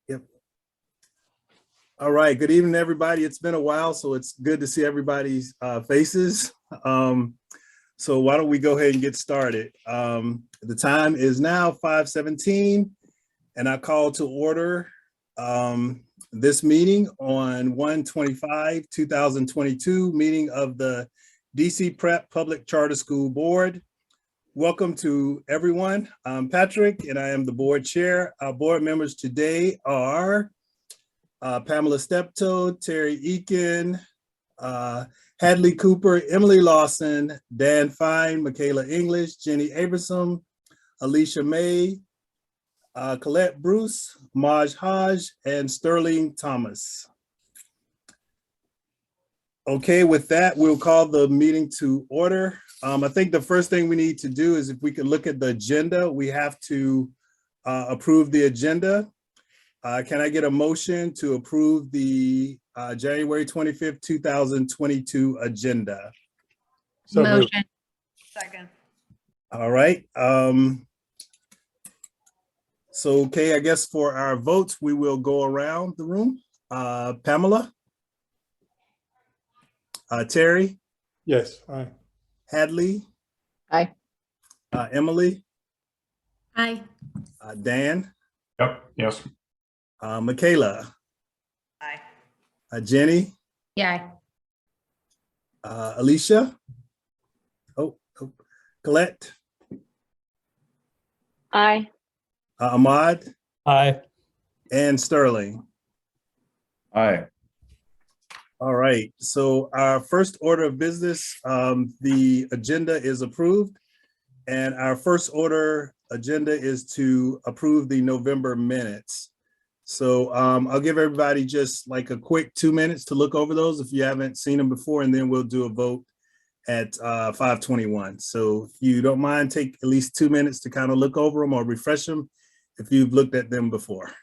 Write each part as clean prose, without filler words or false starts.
Yep. All right. Good evening, everybody. It's been a while, so it's good to see everybody's faces. So why don't we go ahead and get started? The time is now 5:17, and I call to order this meeting on 1/25/2022 meeting of the DC Prep Public Charter School Board. Welcome to everyone. I'm Patrick, and I am the board chair. Our board members today are Pamela Steptoe, Terry Eakin, Hadley Cooper, Emily Lawson, Dan Fine, Michaela English, Jenny Abersom, Alicia May, Colette Bruce, Maj Hodge, and Sterling Thomas. Okay, with that, we'll call the meeting to order. I think the first thing we need to do is if we can look at the agenda, we have to approve the agenda. Can I get a motion to approve the January 25th, 2022 agenda? So Motion. moved. Second. All right. So, okay, I guess for our votes, we will go around the room. Pamela? Terry? Yes, aye. Hadley? Aye. Emily? Aye. Dan? Yep, yes. Michaela? Aye. Jenny? Yeah. Alicia? Colette? Aye. Ahmad? Aye. And Sterling. Aye. All right, so our first order of business, the agenda is approved. And our first order agenda is to approve the November minutes. So I'll give everybody just like a quick 2 minutes to look over those if you haven't seen them before, and then we'll do a vote at 5:21. So if you don't mind, take at least 2 minutes to kind of look over them or refresh them if you've looked at them before.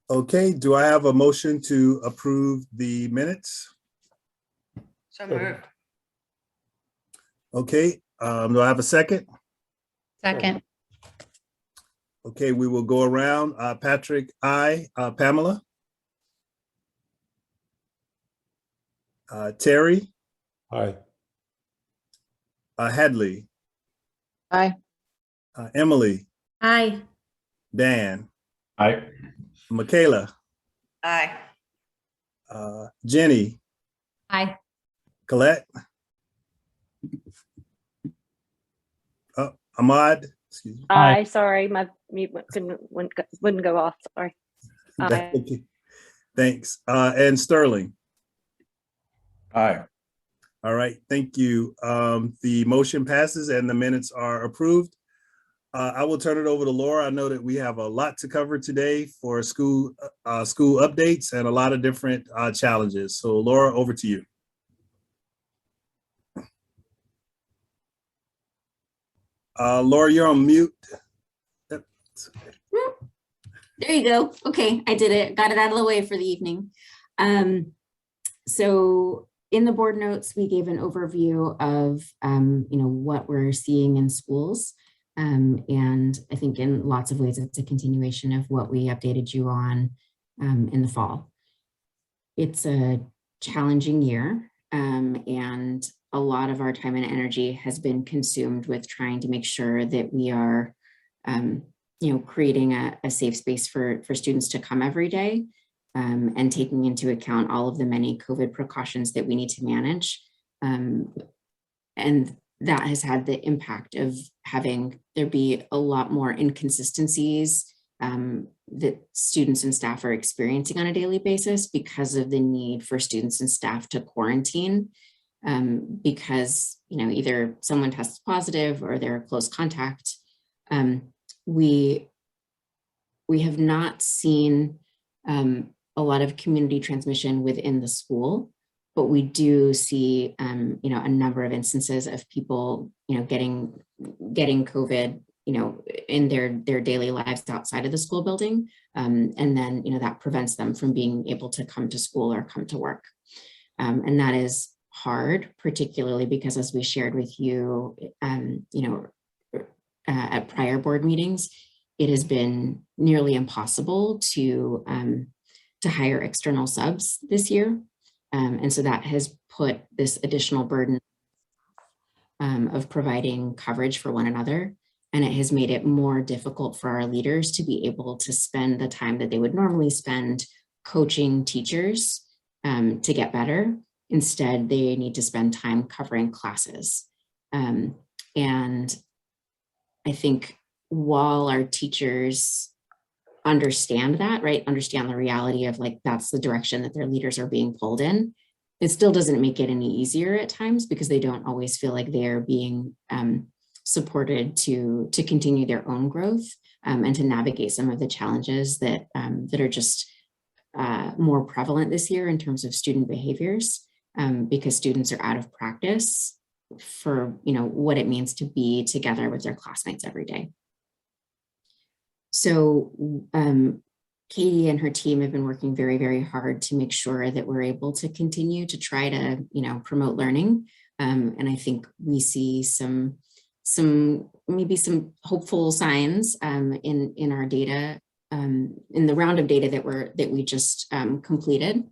Okay, do I have a motion to approve the minutes? So moved. Okay, do I have a second? Second. Okay, we will go around. Patrick, aye. Pamela? Terry? Aye. Hadley? Aye. Emily? Aye. Dan? Aye. Michaela? Aye. Jenny? Aye. Colette? Ahmad? Excuse me. Aye, sorry, my mute wouldn't go off, sorry. Aye. Okay. Thanks. And Sterling? Aye. All right, thank you. The motion passes and the minutes are approved. I will turn it over to Laura. I know that we have a lot to cover today for school updates and a lot of different challenges. So Laura, over to you. Laura, you're on mute. There you go. Okay, I did it. Got it out of the way for the evening. So in the board notes, we gave an overview of what we're seeing in schools. And I think in lots of ways, it's a continuation of what we updated you on in the fall. It's a challenging year, and a lot of our time and energy has been consumed with trying to make sure that we are creating a safe space for students to come every day, and taking into account all of the many COVID precautions that we need to manage. And that has had the impact of having there be a lot more inconsistencies that students and staff are experiencing on a daily basis because of the need for students and staff to quarantine, because either someone tests positive or they're a close contact. We have not seen a lot of community transmission within the school, but we do see a number of instances of people getting COVID in their daily lives outside of the school building, and then that prevents them from being able to come to school or come to work, and that is hard, particularly because, as we shared with you at prior board meetings, it has been nearly impossible to hire external subs this year. And so that has put this additional burden of providing coverage for one another. And it has made it more difficult for our leaders to be able to spend the time that they would normally spend coaching teachers to get better. Instead, they need to spend time covering classes. And I think while our teachers understand that, understand the reality of that's the direction that their leaders are being pulled in, it still doesn't make it any easier at times because they don't always feel like they're being supported to continue their own growth and to navigate some of the challenges that are just more prevalent this year in terms of student behaviors, because students are out of practice for what it means to be together with their classmates every day. So Katie and her team have been working very, very hard to make sure that we're able to continue to try to, promote learning. And I think we see maybe some hopeful signs in our data, in the round of data that we just completed.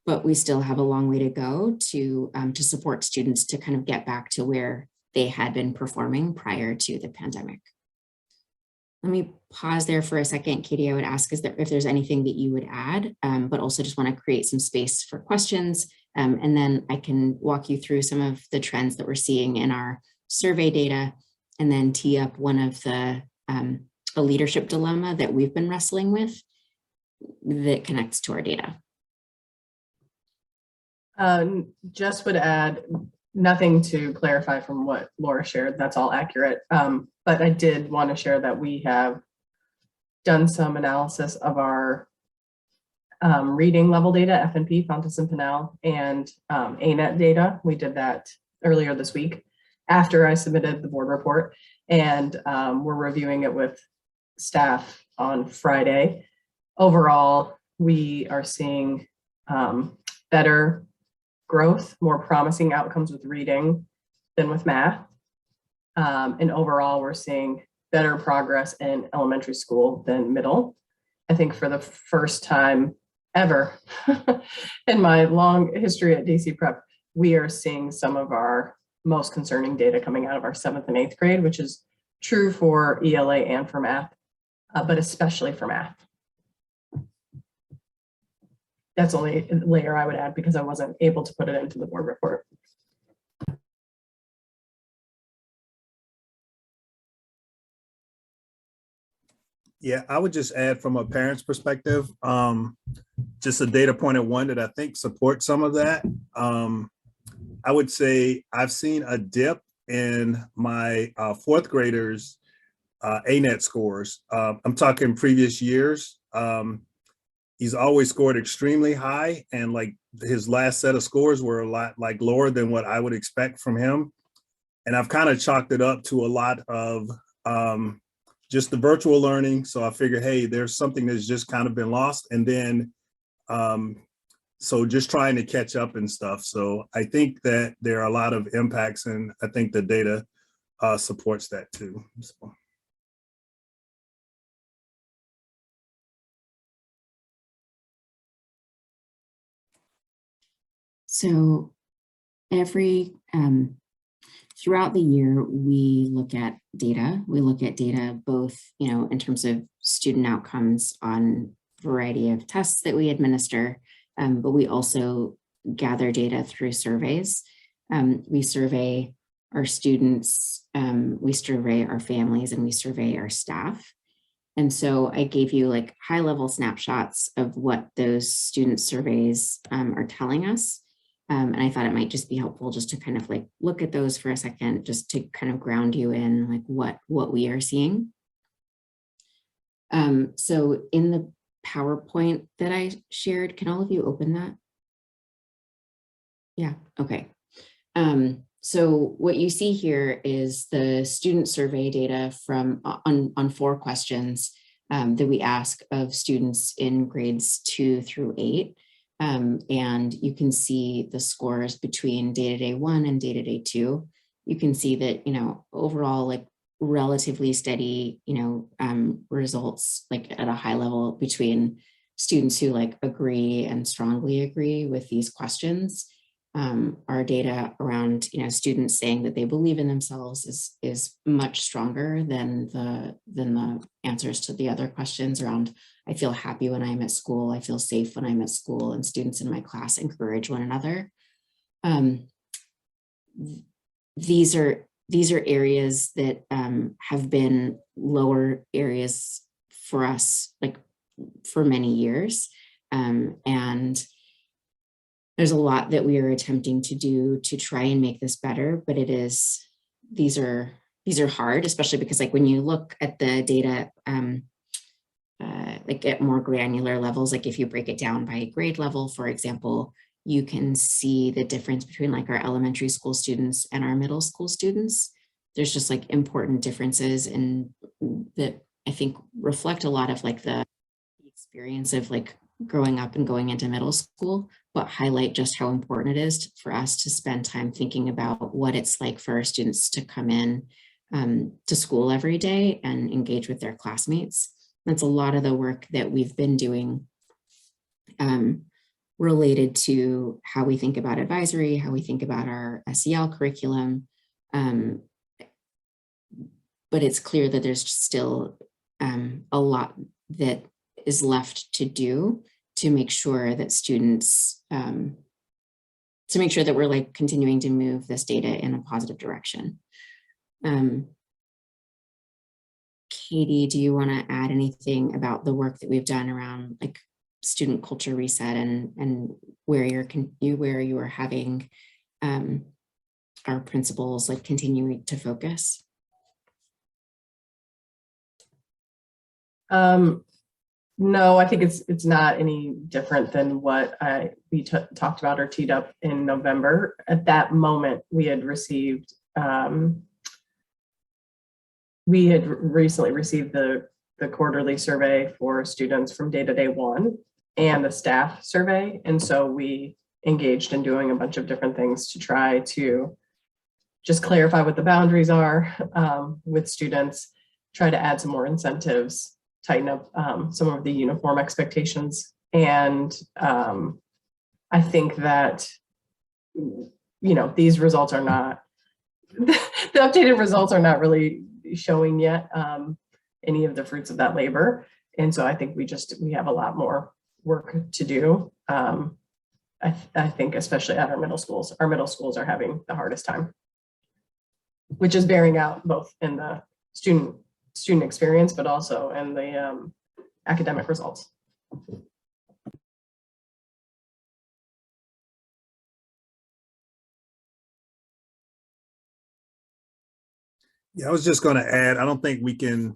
But we still have a long way to go to support students to kind of get back to where they had been performing prior to the pandemic. Let me pause there for a second. Katie, I would ask if there's anything that you would add, but also just want to create some space for questions. And then I can walk you through some of the trends that we're seeing in our survey data, and then tee up one of a leadership dilemma that we've been wrestling with that connects to our data. Just would add nothing to clarify from what Laura shared. That's all accurate. But I did want to share that we have done some analysis of our reading level data, FNP, Fountas and Pinnell, and ANET data. We did that earlier this week after I submitted the board report, and we're reviewing it with staff on Friday. Overall, we are seeing better growth, more promising outcomes with reading than with math. And overall, we're seeing better progress in elementary school than middle. I think for the first time ever in my long history at DC Prep, we are seeing some of our most concerning data coming out of our 7th and 8th grade, which is true for ELA and for math, but especially for math. That's only a layer I would add because I wasn't able to put it into the board report. Yeah, I would just add from a parent's perspective, just a data point at one that I think supports some of that. I would say I've seen a dip in my 4th graders' ANET scores. I'm talking previous years. He's always scored extremely high, and his last set of scores were a lot lower than what I would expect from him. And I've kind of chalked it up to a lot of just the virtual learning. So I figured, hey, there's something that's just kind of been lost. And then, so just trying to catch up and stuff. So I think that there are a lot of impacts, and I think the data supports that too. So. So throughout the year, we look at data. We look at data both, in terms of student outcomes on a variety of tests that we administer, but we also gather data through surveys. We survey our students, we survey our families, and we survey our staff. And so I gave you like high-level snapshots of what those student surveys are telling us. And I thought it might just be helpful just to kind of like look at those for a second, just to kind of ground you in like what we are seeing. So in the PowerPoint that I shared, can all of you open that? Yeah, okay. So what you see here is the student survey data from on 4 questions that we ask of students in grades 2 through 8. And you can see the scores between data day 1 and data day 2. You can see that, overall, like relatively steady, results like at a high level between students who like agree and strongly agree with these questions. Our data around, students saying that they believe in themselves is much stronger than the answers to the other questions around, I feel happy when I'm at school, I feel safe when I'm at school, and students in my class encourage one another. These are areas that have been lower areas for us, like for many years. And there's a lot that we are attempting to do to try and make this better, but these are hard, especially because like when you look at the data, like at more granular levels, like if you break it down by grade level, for example, you can see the difference between like our elementary school students and our middle school students. There's just like important differences in that I think reflect a lot of like the experience of like growing up and going into middle school, but highlight just how important it is for us to spend time thinking about what it's like for our students to come in to school every day and engage with their classmates. That's a lot of the work that we've been doing related to how we think about advisory, how we think about our SEL curriculum. But it's clear that there's still a lot that is left to do to make sure that students, to make sure that we're like continuing to move this data in a positive direction. Katie, do you want to add anything about the work that we've done around like student culture reset and where you are having our principals like continuing to focus? No, I think it's not any different than what we talked about or teed up in November. At that moment, we had received, we had recently received the quarterly survey for students from Data Day 1 and the staff survey. And so we engaged in doing a bunch of different things to try to just clarify what the boundaries are with students, try to add some more incentives, tighten up some of the uniform expectations. And I think that, these results are not, the updated results are not really showing yet any of the fruits of that labor. And so I think we have a lot more work to do. I think especially at our middle schools are having the hardest time, which is bearing out both in the student experience, but also in the academic results. Yeah, I was just going to add, I don't think we can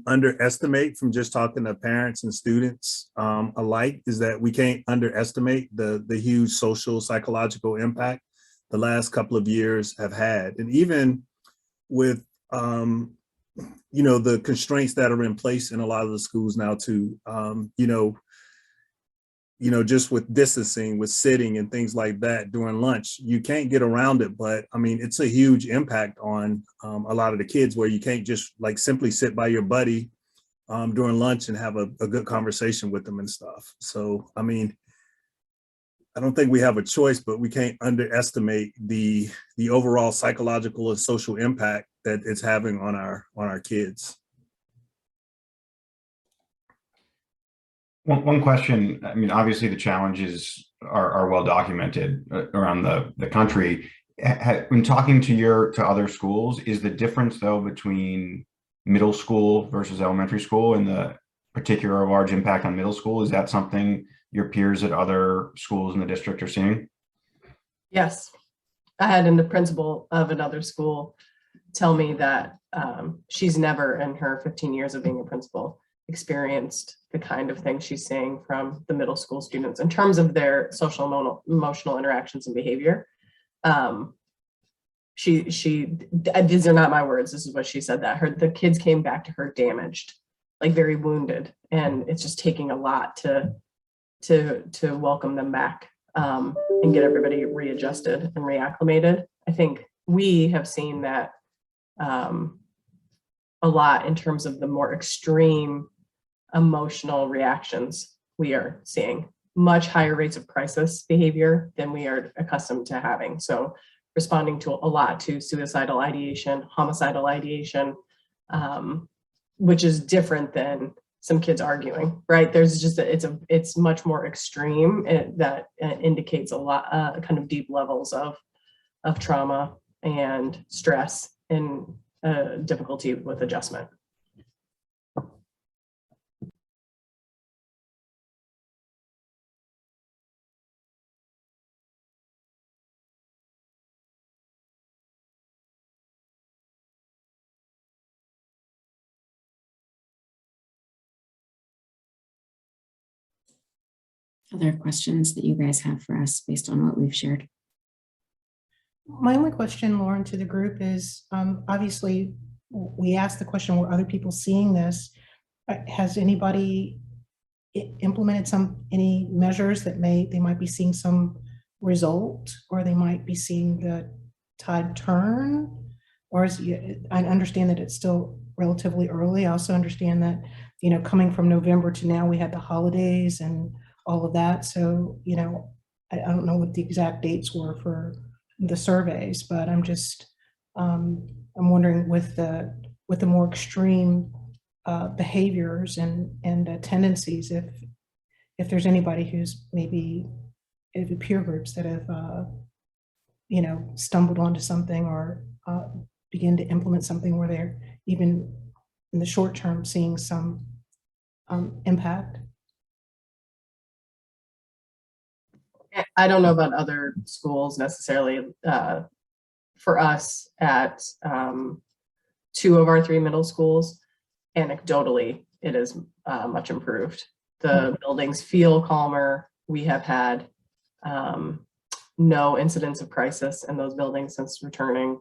underestimate, from just talking to parents and students alike, is that we can't underestimate the huge social psychological impact the last couple of years have had. And even with the constraints that are in place in a lot of the schools now too, just with distancing, with sitting and things like that during lunch, you can't get around it. But I mean, it's a huge impact on a lot of the kids where you can't just like simply sit by your buddy during lunch and have a good conversation with them and stuff. So, I mean, I don't think we have a choice, but we can't underestimate the overall psychological and social impact that it's having on our kids. One question, I mean, obviously the challenges are well documented around the country. When talking to other schools, is the difference though between middle school versus elementary school and the particular large impact on middle school? Is that something your peers at other schools in the district are seeing? Yes. I had the principal of another school tell me that she's never in her 15 years of being a principal experienced the kind of things she's seeing from the middle school students in terms of their social emotional interactions and behavior. These are not my words. This is what she said, that the kids came back to her damaged, like very wounded. And it's just taking a lot to welcome them back and get everybody readjusted and reacclimated. I think we have seen that a lot in terms of the more extreme emotional reactions we are seeing. Much higher rates of crisis behavior than we are accustomed to having. So responding to a lot to suicidal ideation, homicidal ideation, which is different than some kids arguing, right? There's just, it's much more extreme. That indicates a lot, kind of deep levels of trauma and stress and difficulty with adjustment. Other questions that you guys have for us based on what we've shared? My only question, Lauren, to the group is, obviously, we asked the question, were other people seeing this? Has anybody implemented any measures that they might be seeing some result, or they might be seeing the tide turn? Or I understand that it's still relatively early. I also understand that, coming from November to now, we had the holidays and all of that. So, I don't know what the exact dates were for the surveys, but I'm just, I'm wondering with the more extreme behaviors and tendencies, if there's anybody who's maybe in peer groups that have, stumbled onto something or begin to implement something where they're even in the short term seeing some impact. I don't know about other schools necessarily. For us at 2 of our 3 middle schools, anecdotally, it is much improved. The buildings feel calmer. We have had no incidents of crisis in those buildings since returning.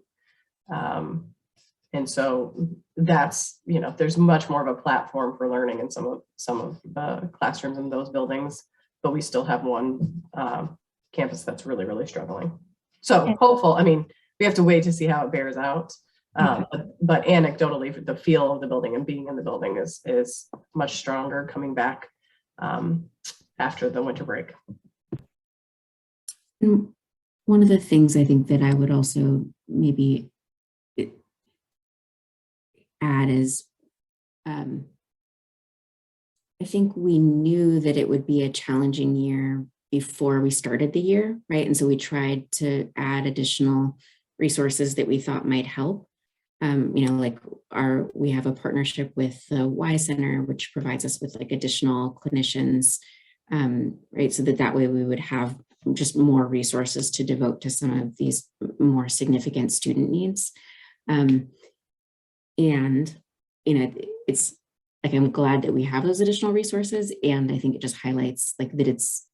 And so that's, there's much more of a platform for learning in some of the classrooms in those buildings, but we still have one campus that's really, really struggling. So hopeful, we have to wait to see how it bears out. But anecdotally, the feel of the building and being in the building is much stronger coming back after the winter break. And one of the things I think that I would also maybe add is, I think we knew that it would be a challenging year before we started the year, right? And so we tried to add additional resources that we thought might help. We have a partnership with the Y Center, which provides us with additional clinicians, right? So that way we would have just more resources to devote to some of these more significant student needs. It's I'm glad that we have those additional resources. And I think it just highlights that it's,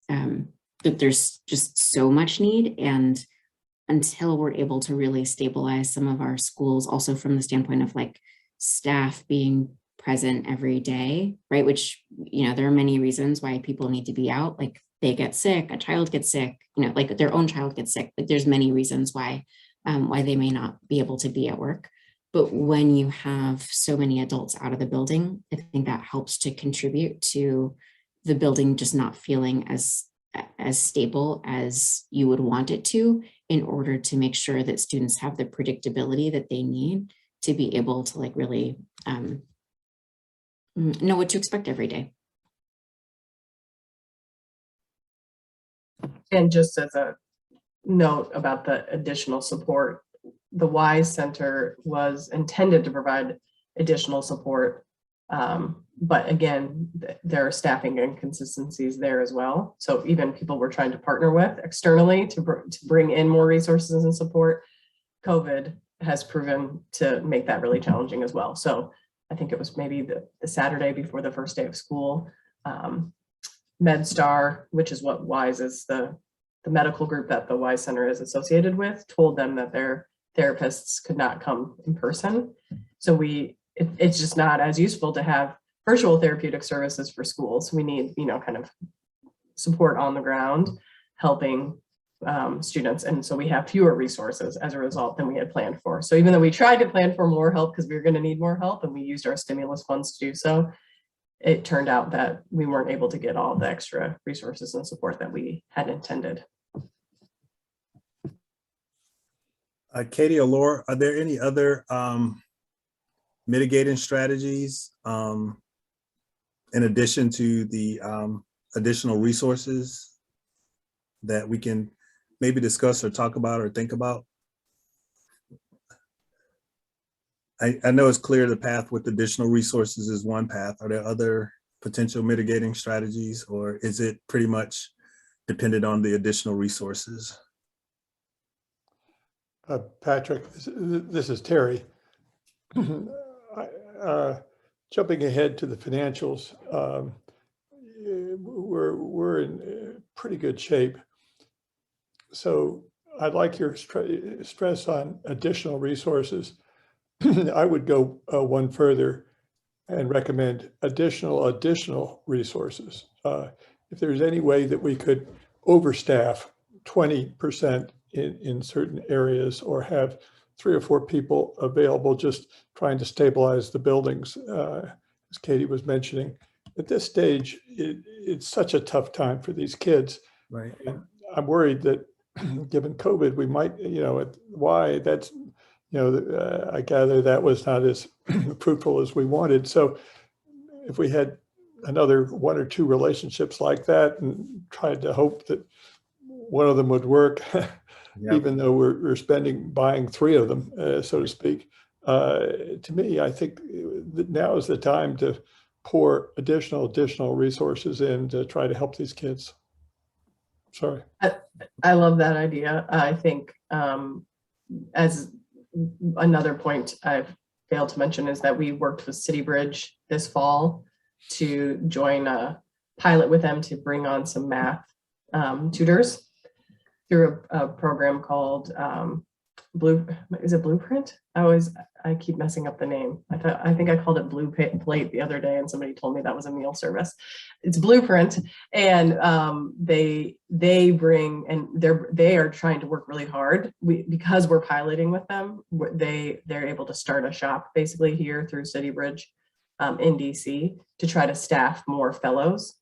that there's just so much need. And until we're able to really stabilize some of our schools, also from the standpoint of staff being present every day, right? Which, there are many reasons why people need to be out. Like they get sick, a child gets sick, like their own child gets sick. Like there's many reasons why they may not be able to be at work. But when you have so many adults out of the building, I think that helps to contribute to the building just not feeling as stable as you would want it to, in order to make sure that students have the predictability that they need to be able to like really know what to expect every day. And just as a note about the additional support, the WISE Center was intended to provide additional support. But again, there are staffing inconsistencies there as well. So even people we're trying to partner with externally to bring in more resources and support, COVID has proven to make that really challenging as well. So I think it was maybe the Saturday before the first day of school, MedStar, which is what WISE is, the medical group that the WISE Center is associated with, told them that their therapists could not come in person. So it's just not as useful to have virtual therapeutic services for schools. We need, kind of support on the ground, helping students. And so we have fewer resources as a result than we had planned for. So even though we tried to plan for more help because we were going to need more help and we used our stimulus funds to do so, it turned out that we weren't able to get all the extra resources and support that we had intended. Katie or Laura, are there any other mitigating strategies in addition to the additional resources that we can maybe discuss or talk about or think about? I know it's clear the path with additional resources is one path. Are there other potential mitigating strategies, or is it pretty much dependent on the additional resources? Patrick, this is Terry. Jumping ahead to the financials, we're in pretty good shape. So I'd like your stress on additional resources. I would go one further and recommend additional resources. If there's any way that we could overstaff 20% in certain areas, or have 3 or 4 people available just trying to stabilize the buildings, as Katie was mentioning. At this stage, it's such a tough time for these kids. Right. And I'm worried that given COVID, we might, why that's, I gather that was not as fruitful as we wanted. So if we had another 1 or 2 relationships like that and tried to hope that one of them would work, even though we're buying 3 of them, so to speak. To me, I think that now is the time to pour additional resources in to try to help these kids. Sorry. I love that idea. I think as another point I've failed to mention is that we worked with City Bridge this fall to join a pilot with them to bring on some math tutors through a program called Blueprint? I keep messing up the name. I think I called it Blue Plate the other day, and somebody told me that was a meal service. It's Blueprint, and they bring, and they are trying to work really hard. Because we're piloting with them, they're able to start a shop basically here through City Bridge in DC to try to staff more fellows.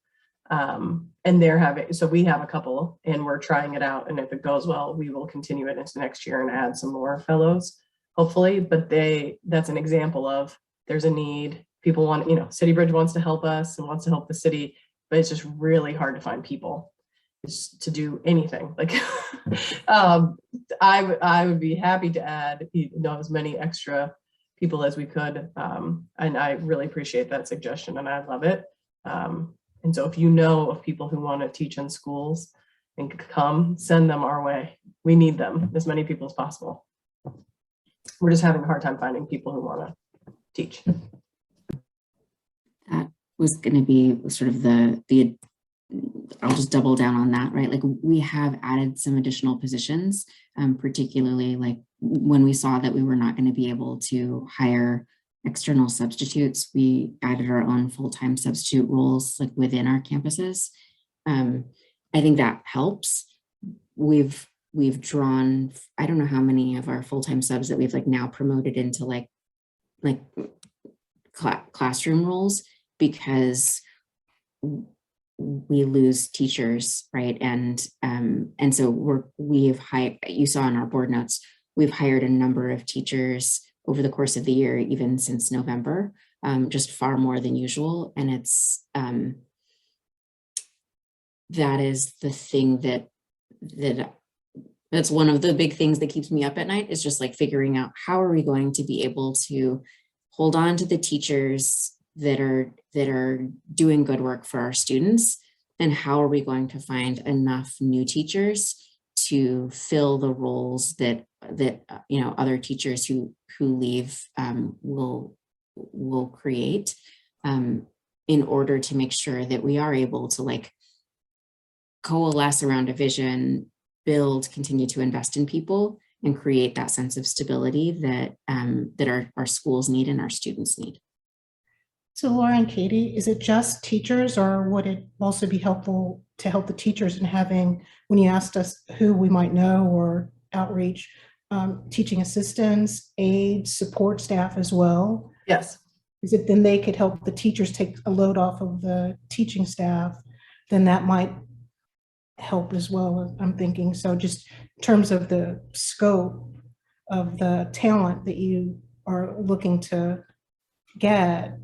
And so we have a couple and we're trying it out. And if it goes well, we will continue it into next year and add some more fellows, hopefully. But that's an example of there's a need. People want, City Bridge wants to help us and wants to help the city, but it's just really hard to find people to do anything. Like, I would be happy to add, as many extra people as we could. And I really appreciate that suggestion and I love it. And so if you know of people who want to teach in schools and come, send them our way. We need them, as many people as possible. We're just having a hard time finding people who want to teach. That was going to be sort of the I'll just double down on that, right? Like we have added some additional positions, particularly like when we saw that we were not going to be able to hire external substitutes. We added our own full-time substitute roles like within our campuses. I think that helps. We've drawn, I don't know how many of our full-time subs that we've like now promoted into like classroom roles, because we lose teachers, right? And so we've hired, you saw in our board notes, we've hired a number of teachers over the course of the year, even since November, just far more than usual. And it's, that is the thing that's one of the big things that keeps me up at night, is just like figuring out how are we going to be able to hold on to the teachers that are doing good work for our students, and how are we going to find enough new teachers to fill the roles that other teachers who leave will create, in order to make sure that we are able to like coalesce around a vision, build, continue to invest in people, and create that sense of stability that our schools need and our students need. So Laura and Katie, is it just teachers, or would it also be helpful to help the teachers in having, when you asked us who we might know or outreach, teaching assistants, aides, support staff as well? Yes. Is it then they could help the teachers take a load off of the teaching staff? Then that might help as well, I'm thinking. So just in terms of the scope of the talent that you are looking to get,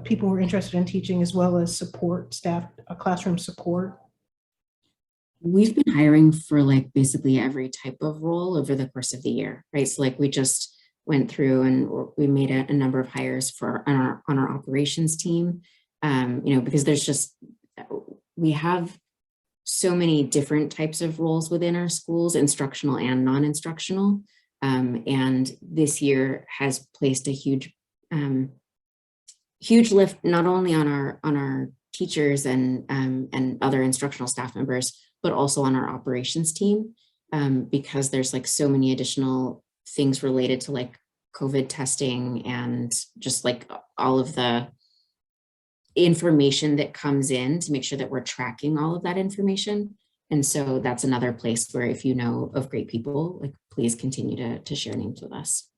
people who are interested in teaching as well as support staff, classroom support. We've been hiring for like basically every type of role over the course of the year, right? So like we just went through and we made a number of hires on our operations team, because there's just, we have so many different types of roles within our schools, instructional and non-instructional. And this year has placed a huge lift, not only on our teachers and other instructional staff members, but also on our operations team, because there's like so many additional things related to like COVID testing and just like all of the information that comes in to make sure that we're tracking all of that information. And so that's another place where if you know of great people, like please continue to share names with us.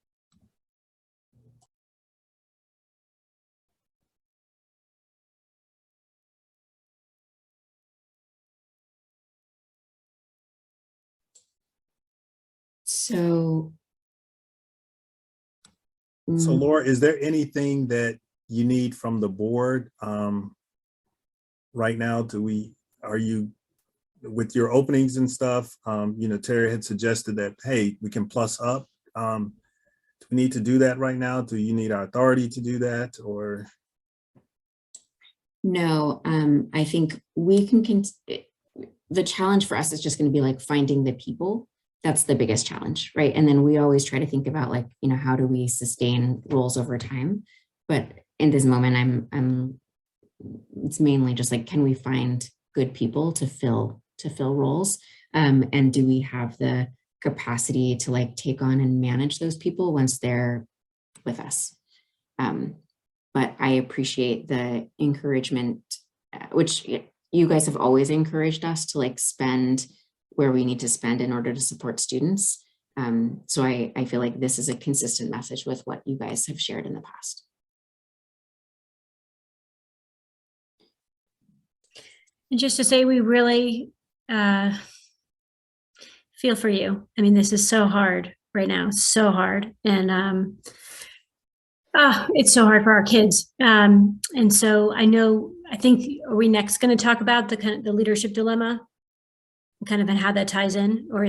So Laura, is there anything that you need from the board right now? Are you, with your openings and stuff, Terry had suggested that, hey, we can plus up. Do we need to do that right now? Do you need our authority to do that, or? No, I think we can, the challenge for us is just going to be like finding the people. That's the biggest challenge, right? And then we always try to think about like, how do we sustain roles over time? But in this moment, it's mainly just like, can we find good people to fill roles? And do we have the capacity to like take on and manage those people once they're with us? But I appreciate the encouragement, which you guys have always encouraged us to like spend where we need to spend in order to support students. So I feel like this is a consistent message with what you guys have shared in the past. And just to say, we really feel for you. I mean, this is so hard right now, so hard. And it's so hard for our kids. And so I think, are we next going to talk about the leadership dilemma? Kind of and how that ties in, or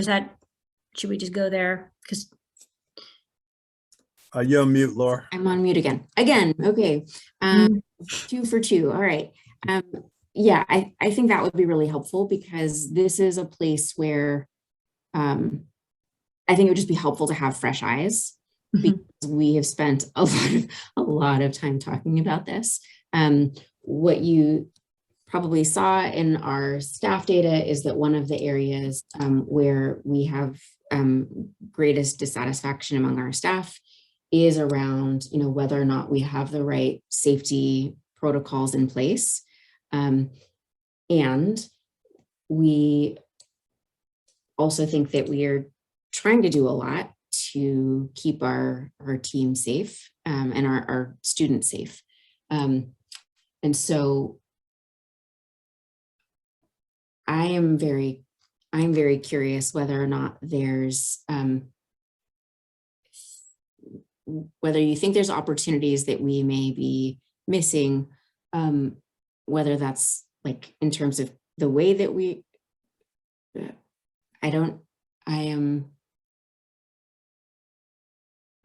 should we just go there? Because you're on mute, Laura. I'm on mute again. Okay. 2 for 2. All right. Yeah, I think that would be really helpful, because this is a place where I think it would just be helpful to have fresh eyes, because we have spent a lot of time talking about this. What you probably saw in our staff data is that one of the areas where we have greatest dissatisfaction among our staff is around, whether or not we have the right safety protocols in place. And we also think that we are trying to do a lot to keep our team safe and our students safe. And so I'm very curious whether or not there's, whether you think there's opportunities that we may be missing, whether that's like in terms of the way that we, I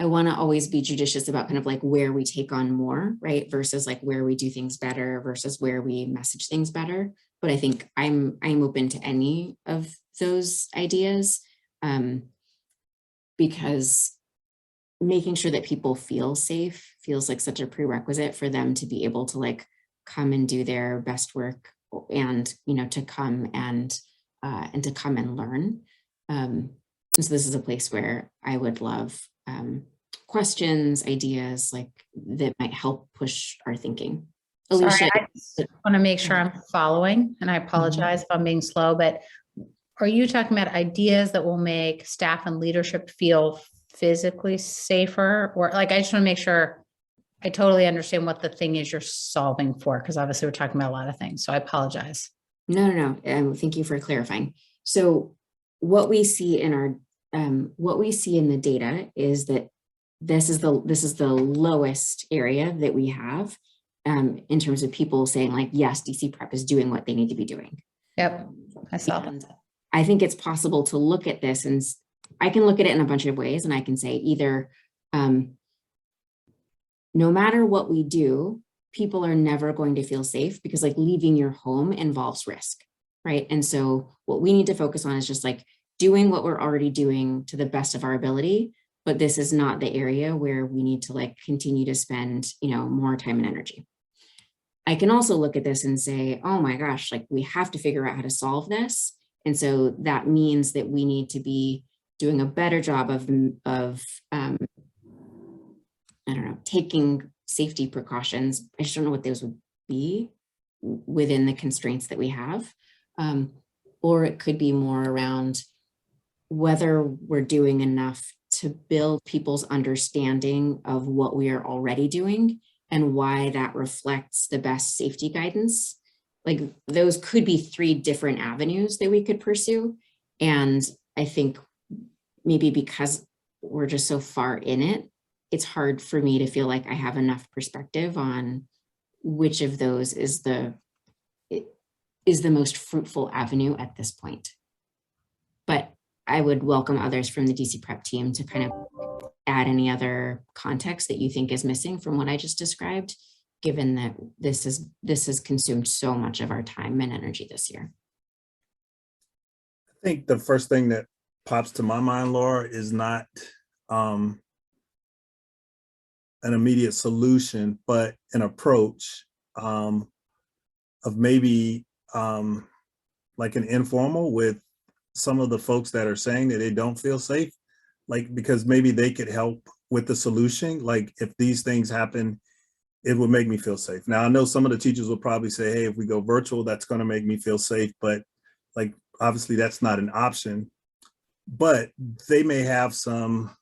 want to always be judicious about kind of like where we take on more, right? Versus like where we do things better versus where we message things better. But I think I'm open to any of those ideas, because making sure that people feel safe feels like such a prerequisite for them to be able to like come and do their best work and, to come and to come and learn. And so this is a place where I would love questions, ideas like that might help push our thinking. Sorry, Alicia, I just want to make sure I'm following, and I apologize if I'm being slow, but are you talking about ideas that will make staff and leadership feel physically safer? Or like, I just want to make sure I totally understand what the thing is you're solving for, because obviously we're talking about a lot of things. So I apologize. No. Thank you for clarifying. So what we see in our, what we see in the data is that this is the lowest area that we have in terms of people saying like, yes, DC Prep is doing what they need to be doing. Yep, I saw that. I think it's possible to look at this, and I can look at it in a bunch of ways, and I can say either no matter what we do, people are never going to feel safe because like leaving your home involves risk, right? And so what we need to focus on is just like doing what we're already doing to the best of our ability, but this is not the area where we need to like continue to spend, more time and energy. I can also look at this and say, oh my gosh, like we have to figure out how to solve this. And so that means that we need to be doing a better job of taking safety precautions. I just don't know what those would be within the constraints that we have. Or it could be more around whether we're doing enough to build people's understanding of what we are already doing and why that reflects the best safety guidance. Like those could be 3 different avenues that we could pursue. And I think maybe because we're just so far in it, it's hard for me to feel like I have enough perspective on which of those is the most fruitful avenue at this point. But I would welcome others from the DC Prep team to kind of add any other context that you think is missing from what I just described, given that this has consumed so much of our time and energy this year. I think the first thing that pops to my mind, Laura, is not an immediate solution, but an approach of maybe like an informal with some of the folks that are saying that they don't feel safe, like because maybe they could help with the solution. Like if these things happen, it would make me feel safe. Now I know some of the teachers will probably say, hey, if we go virtual, that's going to make me feel safe. But like, obviously that's not an option, but they may have some,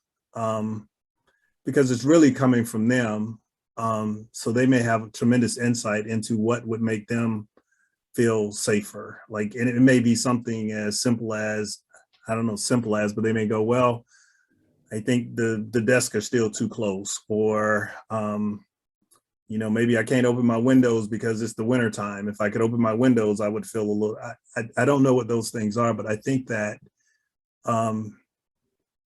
because it's really coming from them. So they may have tremendous insight into what would make them feel safer. Like, and it may be something as simple as, I don't know, but they may go, well, I think the desks are still too close, or, maybe I can't open my windows because it's the winter time. If I could open my windows, I would feel a little, I don't know what those things are, but I think that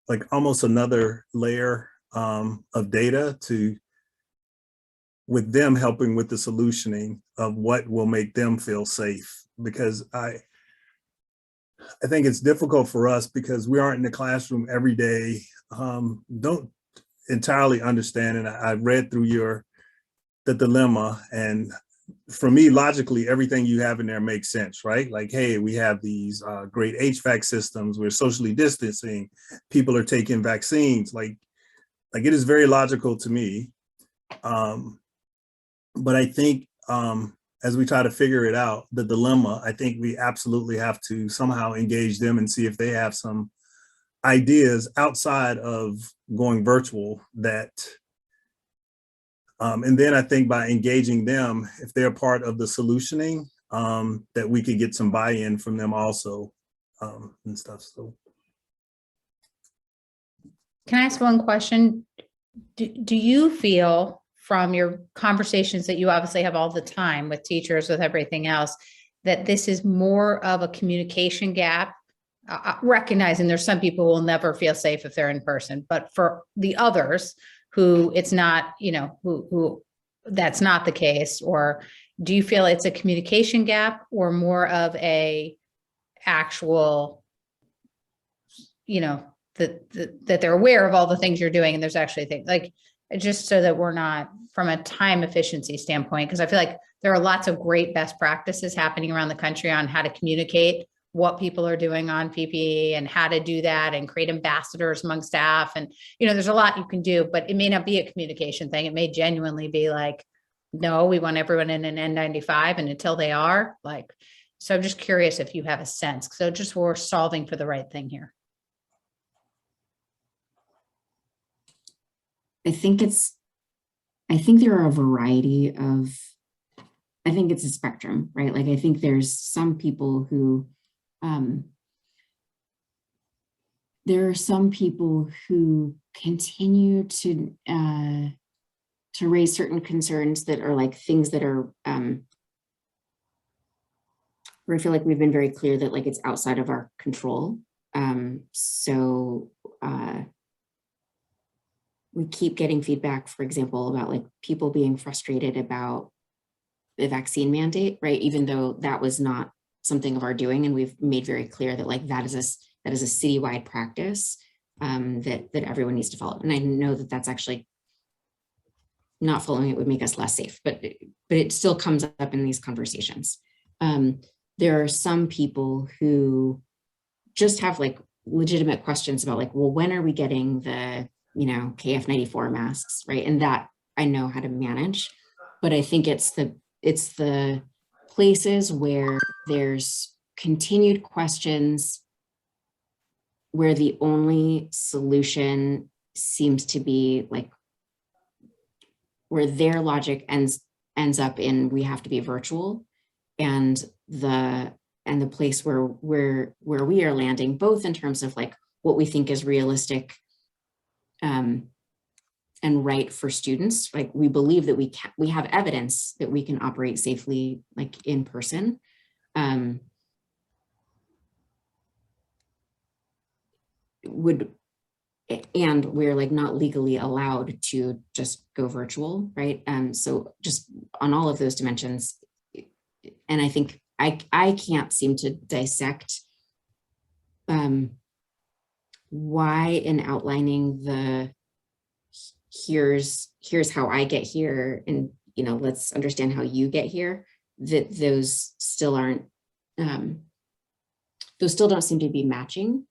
like almost another layer of data with them helping with the solutioning of what will make them feel safe. Because I think it's difficult for us because we aren't in the classroom every day, don't entirely understand. And I read through the dilemma, and for me, logically, everything you have in there makes sense, right? Like, hey, we have these great HVAC systems, we're socially distancing, people are taking vaccines. Like, like it is very logical to me. But I think as we try to figure it out, the dilemma, I think we absolutely have to somehow engage them and see if they have some ideas outside of going virtual that, and then I think by engaging them, if they're part of the solutioning, that we could get some buy-in from them also and stuff. So. Can I ask one question? Do you feel from your conversations that you obviously have all the time with teachers, with everything else, that this is more of a communication gap? Recognizing there's some people who will never feel safe if they're in person, but for the others who it's not, you know, who that's not the case, or do you feel it's a communication gap or more of a actual, you know, that they're aware of all the things you're doing and there's actually things like, just so that we're not from a time efficiency standpoint, because I feel like there are lots of great best practices happening around the country on how to communicate what people are doing on PPE and how to do that and create ambassadors among staff. And, you know, there's a lot you can do, but it may not be a communication thing. It may genuinely be like, no, we want everyone in an N95 and until they are like, so I'm just curious if you have a sense. So just we're solving for the right thing here. I think there are a variety of, I think it's a spectrum, right? Like, I think there's some people who, there are some people who continue to raise certain concerns that are like things that are, where I feel like we've been very clear that like it's outside of our control. We keep getting feedback, for example, about like people being frustrated about the vaccine mandate, right? Even though that was not something of our doing, and we've made very clear that like that is a citywide practice that everyone needs to follow. And I know that that's actually not following it would make us less safe, but it still comes up in these conversations. There are some people who just have like legitimate questions about like, well, when are we getting the, you know, KF94 masks, right? And that I know how to manage, but I think it's the places where there's continued questions where the only solution seems to be like where their logic ends up in we have to be virtual, and the place where we are landing, both in terms of like what we think is realistic and right for students. Like we believe that we have evidence that we can operate safely like in person. And we're like not legally allowed to just go virtual, right? So just on all of those dimensions, and I think I can't seem to dissect why in outlining the here's how I get here, and you know, let's understand how you get here, that those still aren't, those still don't seem to be matching.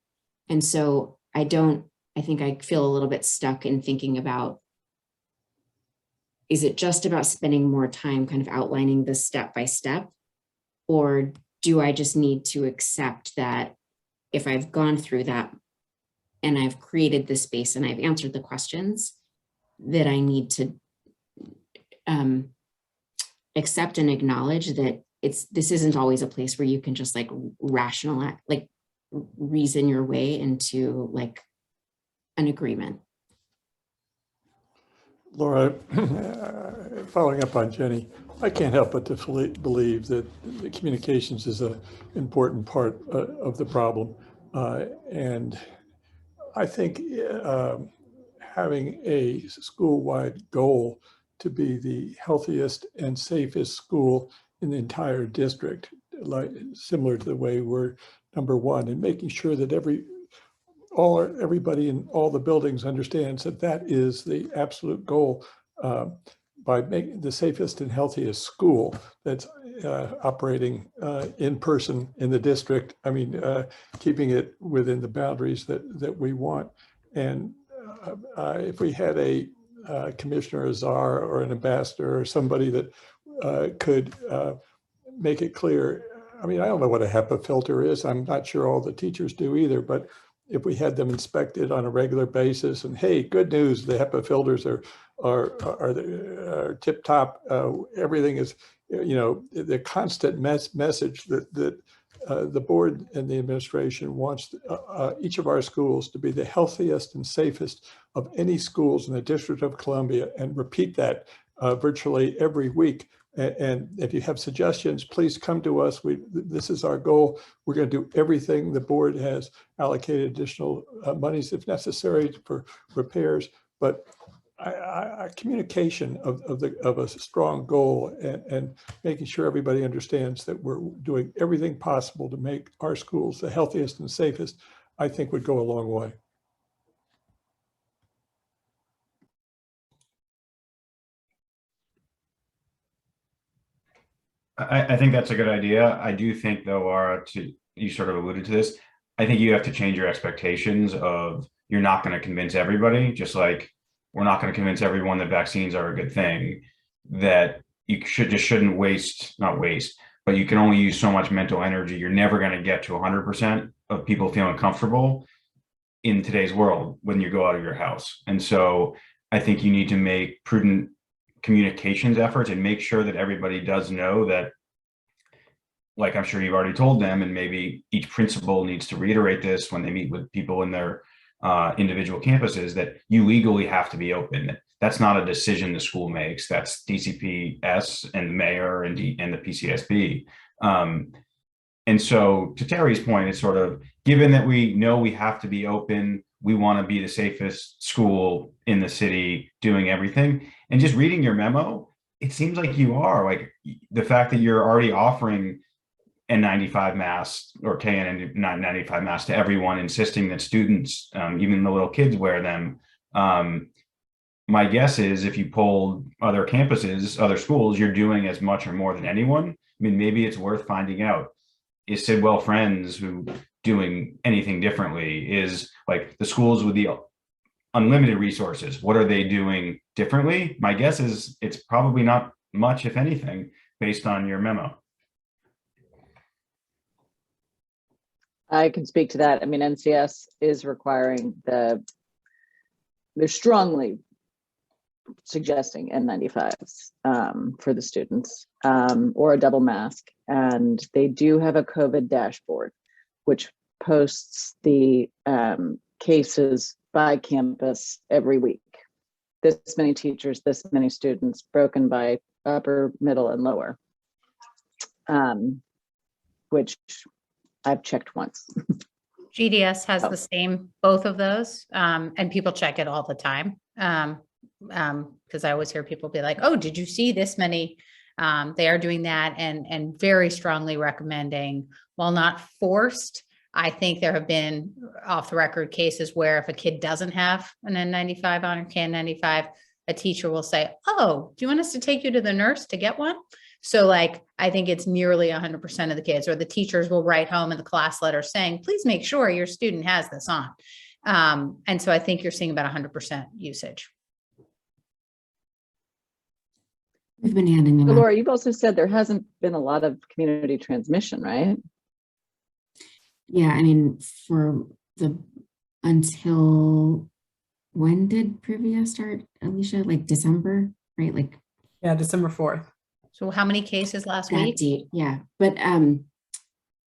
And so I think I feel a little bit stuck in thinking about, is it just about spending more time kind of outlining this step by step? Or do I just need to accept that if I've gone through that and I've created this space and I've answered the questions, that I need to accept and acknowledge that this isn't always a place where you can just like rationalize, like reason your way into like an agreement. Laura, following up on Jenny, I can't help but to believe that the communications is an important part of the problem. And I think having a school-wide goal to be the healthiest and safest school in the entire district, like similar to the way we're #1, and making sure that everybody in all the buildings understands that that is the absolute goal, by making the safest and healthiest school that's operating in person in the district. I mean, keeping it within the boundaries that we want. And if we had a commissioner, a czar, or an ambassador, or somebody that could make it clear. I mean, I don't know what a HEPA filter is. I'm not sure all the teachers do either, but if we had them inspected on a regular basis, and hey, good news, the HEPA filters are tip top. Everything is, the constant message that the board and the administration wants each of our schools to be the healthiest and safest of any schools in the District of Columbia, and repeat that virtually every week. And if you have suggestions, please come to us. This is our goal. We're going to do everything. The board has allocated additional monies if necessary for repairs, but communication of a strong goal and making sure everybody understands that we're doing everything possible to make our schools the healthiest and safest, I think would go a long way. I think that's a good idea. I do think, though, Laura, you sort of alluded to this. I think you have to change your expectations of you're not going to convince everybody, just like we're not going to convince everyone that vaccines are a good thing, that you shouldn't not waste, but you can only use so much mental energy. You're never going to get to 100% of people feeling comfortable in today's world when you go out of your house. And so I think you need to make prudent communications efforts and make sure that everybody does know that, like I'm sure you've already told them, and maybe each principal needs to reiterate this when they meet with people in their individual campuses, that you legally have to be open. That's not a decision the school makes. That's DCPS and the mayor and the PCSB. And so to Terry's point, it's sort of, given that we know we have to be open, we want to be the safest school in the city doing everything. And just reading your memo, it seems like you are. Like the fact that you're already offering N95 masks or KN95 masks to everyone, insisting that students, even the little kids, wear them. My guess is if you polled other campuses, other schools, you're doing as much or more than anyone. I mean, maybe it's worth finding out. Is Sidwell Friends who doing anything differently? Is like the schools with the unlimited resources, what are they doing differently? My guess is it's probably not much, if anything, based on your memo. I can speak to that. I mean, NCS is requiring they're strongly suggesting N95s for the students, or a double mask. And they do have a COVID dashboard, which posts the cases by campus every week. This many teachers, this many students, broken by upper, middle, and lower, which I've checked once. GDS has the same, both of those, and people check it all the time. Because I always hear people be like, oh, did you see this many? They are doing that and very strongly recommending, while not forced. I think there have been off the record cases where if a kid doesn't have an N95 on or KN95, a teacher will say, oh, do you want us to take you to the nurse to get one? So like, I think it's nearly 100% of the kids, or the teachers will write home in the class letter saying, please make sure your student has this on. And so I think you're seeing about 100% usage. We've been handing them out. Laura, you've also said there hasn't been a lot of community transmission, right? Yeah, I mean, until when did Privia start, Alicia? Like December, right? Like, Yeah, December 4th. So how many cases last that week? date, yeah. But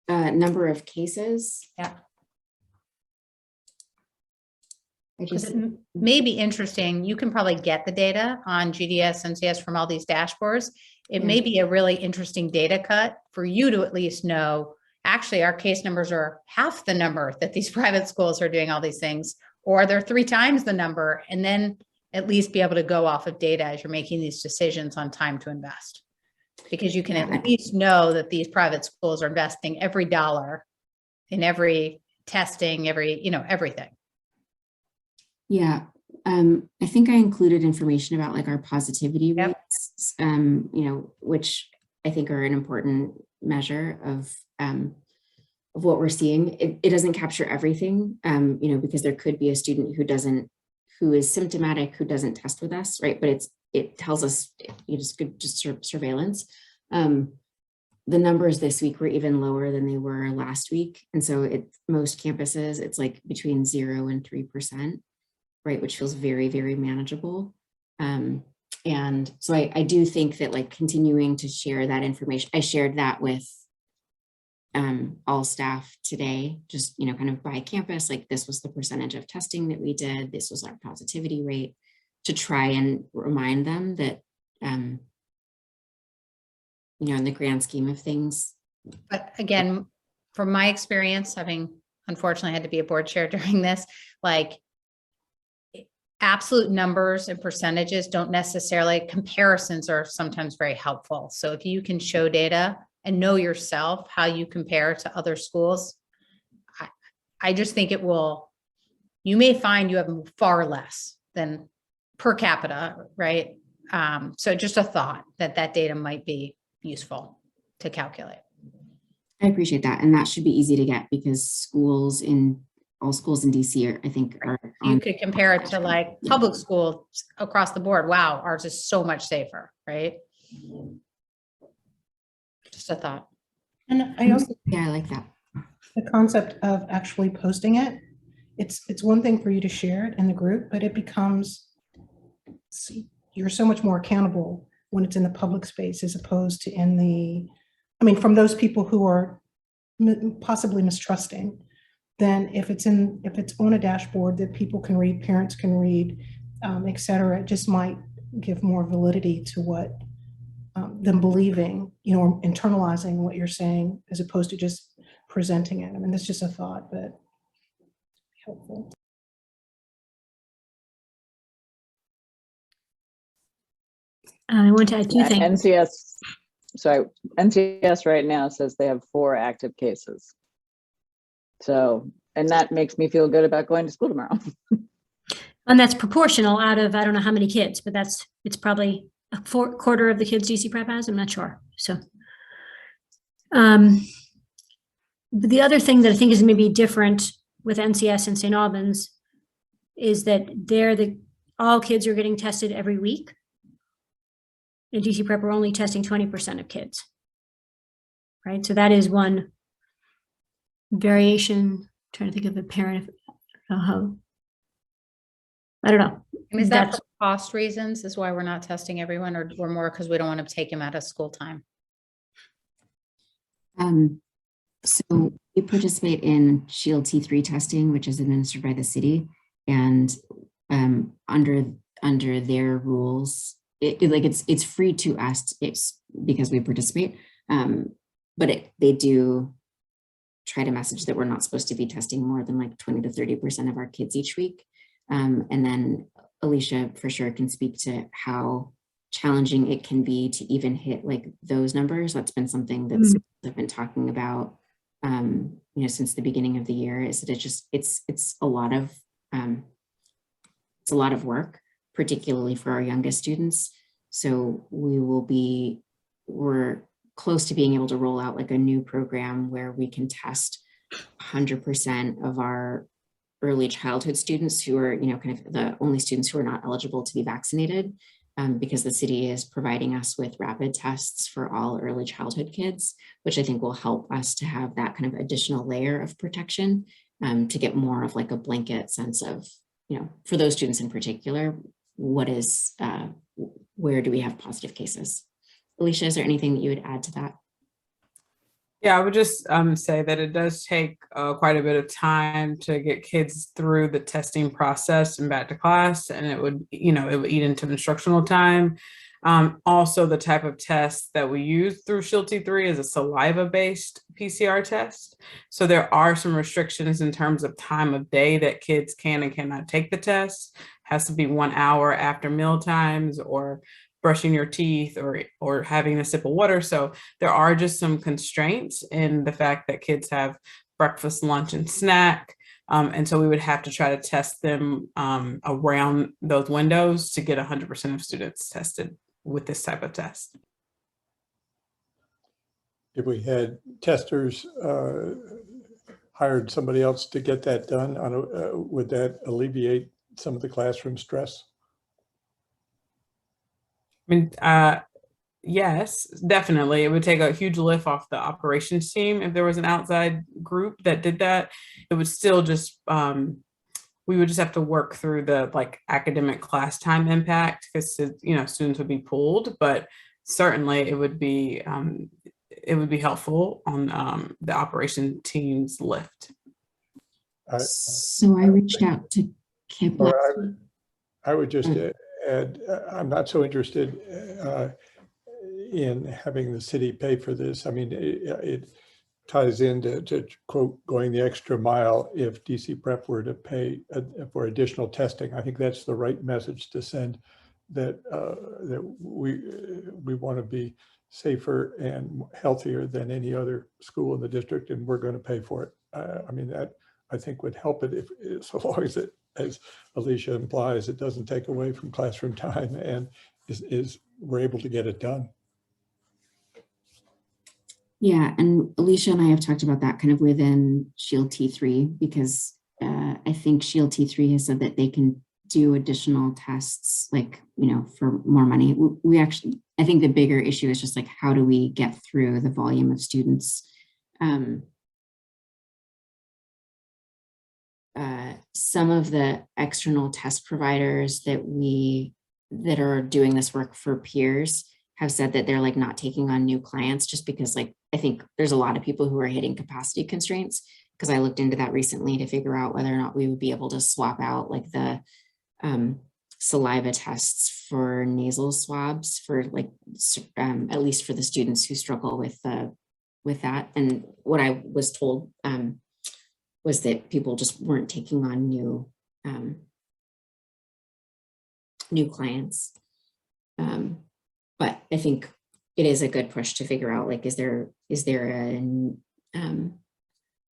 number of cases. Yeah. I just, It may be interesting. You can probably get the data on GDS, NCS from all these dashboards. It may be a really interesting data cut for you to at least know, actually, our case numbers are half the number that these private schools are doing all these things, or they're 3 times the number, and then at least be able to go off of data as you're making these decisions on time to invest. Because you can at least know that these private schools are investing every dollar in every testing, everything. yeah. I think I included information about like our positivity rates, which I think are an important measure of what we're seeing. It doesn't capture everything, because there could be a student who is symptomatic, who doesn't test with us, right? But it tells us just good surveillance. The numbers this week were even lower than they were last week. And so most campuses, it's like between 0 and 3%, right? Which feels very, very manageable. And so I do think that like continuing to share that information, I shared that with all staff today, just, kind of by campus, like this was the percentage of testing that we did, this was our positivity rate, to try and remind them that, in the grand scheme of things. But again, from my experience, having unfortunately had to be a board chair during this, like absolute numbers and percentages don't necessarily, comparisons are sometimes very helpful. So if you can show data and know yourself how you compare to other schools, I just think you may find you have far less than per capita, right? So just a thought that data might be useful to calculate. I appreciate that. And that should be easy to get because all schools in DC are, I think, are You could compare it to like public schools across the board. Wow, ours is so much safer, right? Just a thought. And I also, I like that. the concept of actually posting it, it's one thing for you to share it in the group, but it becomes, you're so much more accountable when it's in the public space as opposed to from those people who are possibly mistrusting. Then if it's on a dashboard that people can read, parents can read, et cetera, it just might give more validity to what them believing, or internalizing what you're saying as opposed to just presenting it. That's just a thought, but helpful. I want to add two things. NCS right now says they have 4 active cases. So, and that makes me feel good about going to school tomorrow. And that's proportional out of, I don't know how many kids, but it's probably a quarter of the kids DC Prep has, I'm not sure. So, but the other thing that I think is maybe different with NCS and St. Albans is that all kids are getting tested every week. In DC Prep, we're only testing 20% of kids, right? So that is one variation. I'm trying to think of a parent. I don't know. Is that for cost reasons is why we're not testing everyone, or more because we don't want to take them out of school time? So we participate in Shield T3 testing, which is administered by the city, and under their rules, it's free to us. It's because we participate, but they do try to message that we're not supposed to be testing more than like 20 to 30% of our kids each week. And then Alicia for sure can speak to how challenging it can be to even hit like those numbers. That's been something that I've been talking about, since the beginning of the year, is that it's a lot of work, particularly for our youngest students. So we're close to being able to roll out like a new program where we can test 100% of our early childhood students who are, kind of the only students who are not eligible to be vaccinated, because the city is providing us with rapid tests for all early childhood kids, which I think will help us to have that kind of additional layer of protection, to get more of like a blanket sense of, for those students in particular, where do we have positive cases? Alicia, is there anything that you would add to that? Yeah, I would just say that it does take quite a bit of time to get kids through the testing process and back to class, and it would eat into instructional time. Also, the type of test that we use through Shield T3 is a saliva-based PCR test. So there are some restrictions in terms of time of day that kids can and cannot take the test. It has to be 1 hour after meal times, or brushing your teeth, or having a sip of water. So there are just some constraints in the fact that kids have breakfast, lunch, and snack. And so we would have to try to test them around those windows to get 100% of students tested with this type of test. If we had testers hired somebody else to get that done, would that alleviate some of the classroom stress? I mean, yes, definitely. It would take a huge lift off the operations team if there was an outside group that did that. It would still just, we would just have to work through the like academic class time impact because, students would be pulled, but certainly it would be helpful on the operation team's lift. So I reached out to Camp. I would just add, I'm not so interested in having the city pay for this. I mean, it ties into to quote, going the extra mile if DC Prep were to pay for additional testing. I think that's the right message to send, that that we want to be safer and healthier than any other school in the district, and we're going to pay for it. I mean, that I think would help it if so long as it, as Alicia implies, it doesn't take away from classroom time and is we're able to get it done. Yeah, and Alicia and I have talked about that kind of within Shield T3, because I think Shield T3 has said that they can do additional tests, like, for more money. We actually, I think the bigger issue is just like, how do we get through the volume of students? Some of the external test providers that are doing this work for peers have said that they're like not taking on new clients just because, like, I think there's a lot of people who are hitting capacity constraints, because I looked into that recently to figure out whether or not we would be able to swap out like the saliva tests for nasal swabs for like at least for the students who struggle with that. And what I was told was that people just weren't taking on new clients. But I think it is a good push to figure out, like, is there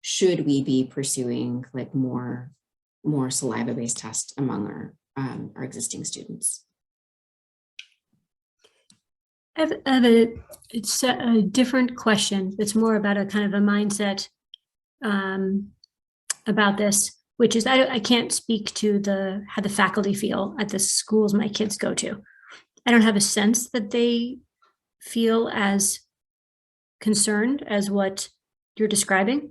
should we be pursuing like more saliva-based tests among our existing students? I have a different question that's more about a kind of a mindset about this, which is I can't speak to how the faculty feel at the schools my kids go to. I don't have a sense that they feel as concerned as what you're describing.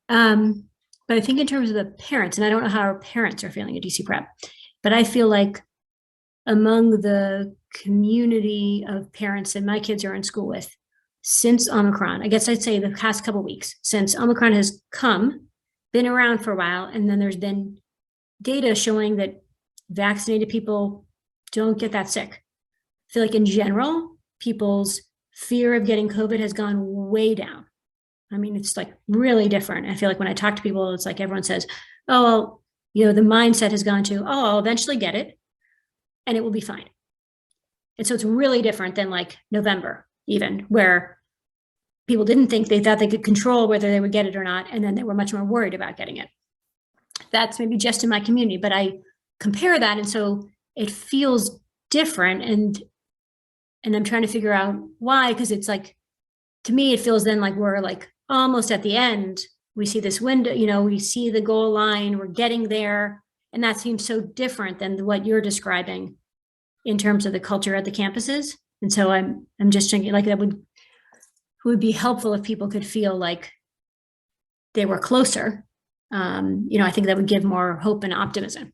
But I think in terms of the parents, and I don't know how our parents are feeling at DC Prep, but I feel like among the community of parents that my kids are in school with, since Omicron, I guess I'd say the past couple of weeks, since Omicron has been around for a while, and then there's been data showing that vaccinated people don't get that sick. I feel like in general, people's fear of getting COVID has gone way down. I mean, it's like really different. I feel like when I talk to people, it's like everyone says, oh, well, the mindset has gone to, oh, I'll eventually get it and it will be fine. And so it's really different than like November, even, where people didn't think, they thought they could control whether they would get it or not. And then they were much more worried about getting it. That's maybe just in my community, but I compare that. And so it feels different. And I'm trying to figure out why, because it's like, to me, it feels then like we're like almost at the end. We see this window, we see the goal line, we're getting there. And that seems so different than what you're describing in terms of the culture at the campuses. And so I'm just thinking like that would be helpful if people could feel like they were closer. I think that would give more hope and optimism.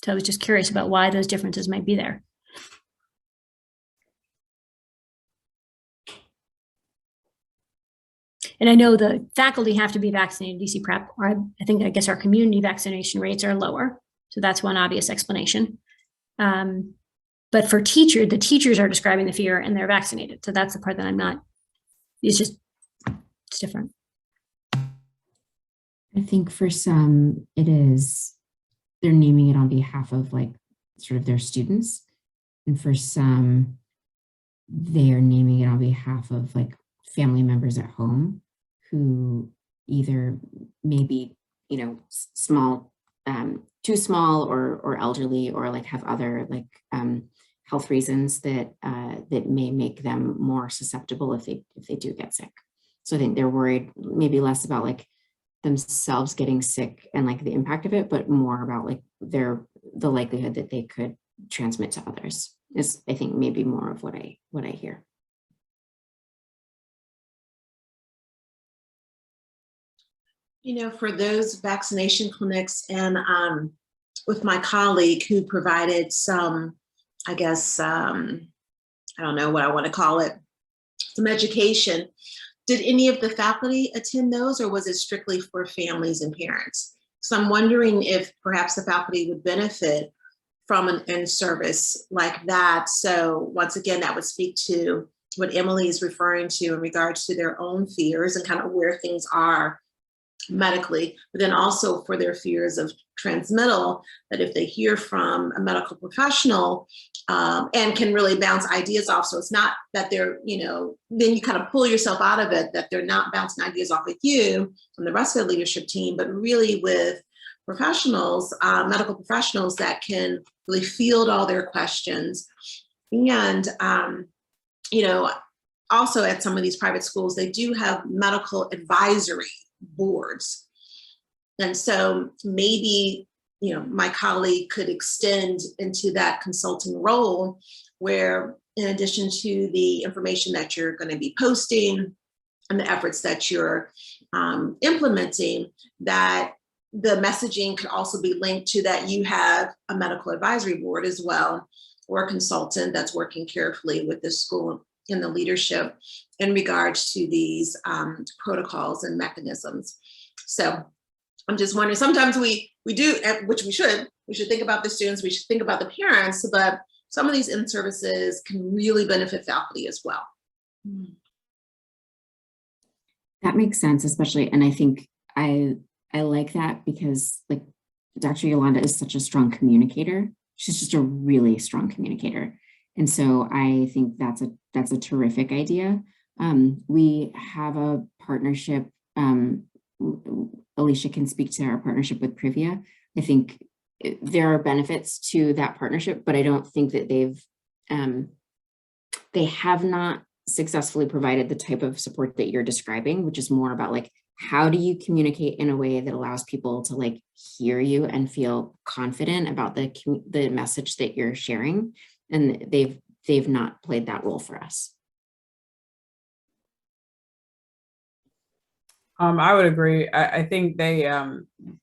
So I was just curious about why those differences might be there. And I know the faculty have to be vaccinated DC Prep, or I guess our community vaccination rates are lower. So that's one obvious explanation. But for the teachers are describing the fear and they're vaccinated. So that's the part that I'm not, it's different. I think for some, they're naming it on behalf of like sort of their students. And for some, they are naming it on behalf of like family members at home who either maybe, small, too small or elderly, or like have other like health reasons that may make them more susceptible if they do get sick. So I think they're worried maybe less about like themselves getting sick and like the impact of it, but more about like their the likelihood that they could transmit to others is, I think, maybe more of what I hear. You know, for those vaccination clinics, and with my colleague who provided some, I guess, I don't know what I want to call it, some education, did any of the faculty attend those, or was it strictly for families and parents? So I'm wondering if perhaps the faculty would benefit from an in-service like that. So once again, that would speak to what Emily is referring to in regards to their own fears and kind of where things are medically, but then also for their fears of transmittal, that if they hear from a medical professional and can really bounce ideas off. So it's not that they're, you know, then you kind of pull yourself out of it, that they're not bouncing ideas off with you and the rest of the leadership team, but really with professionals, medical professionals that can really field all their questions. And, you know, also at some of these private schools, they do have medical advisory boards. And so maybe, you know, my colleague could extend into that consulting role where, in addition to the information that you're going to be posting and the efforts that you're implementing, that the messaging could also be linked to that you have a medical advisory board as well, or a consultant that's working carefully with the school in the leadership in regards to these protocols and mechanisms. So I'm just wondering, sometimes we do, which we should think about the students, we should think about the parents, but some of these in-services can really benefit faculty as well. That makes sense, especially, and I think I like that because, like, Dr. Yolanda is such a strong communicator. She's just a really strong communicator. And so I think that's a terrific idea. We have a partnership. Alicia can speak to our partnership with Privia. I think there are benefits to that partnership, but I don't think that they have not successfully provided the type of support that you're describing, which is more about, like, how do you communicate in a way that allows people to, like, hear you and feel confident about the message that you're sharing. And they've not played that role for us. I would agree. I think they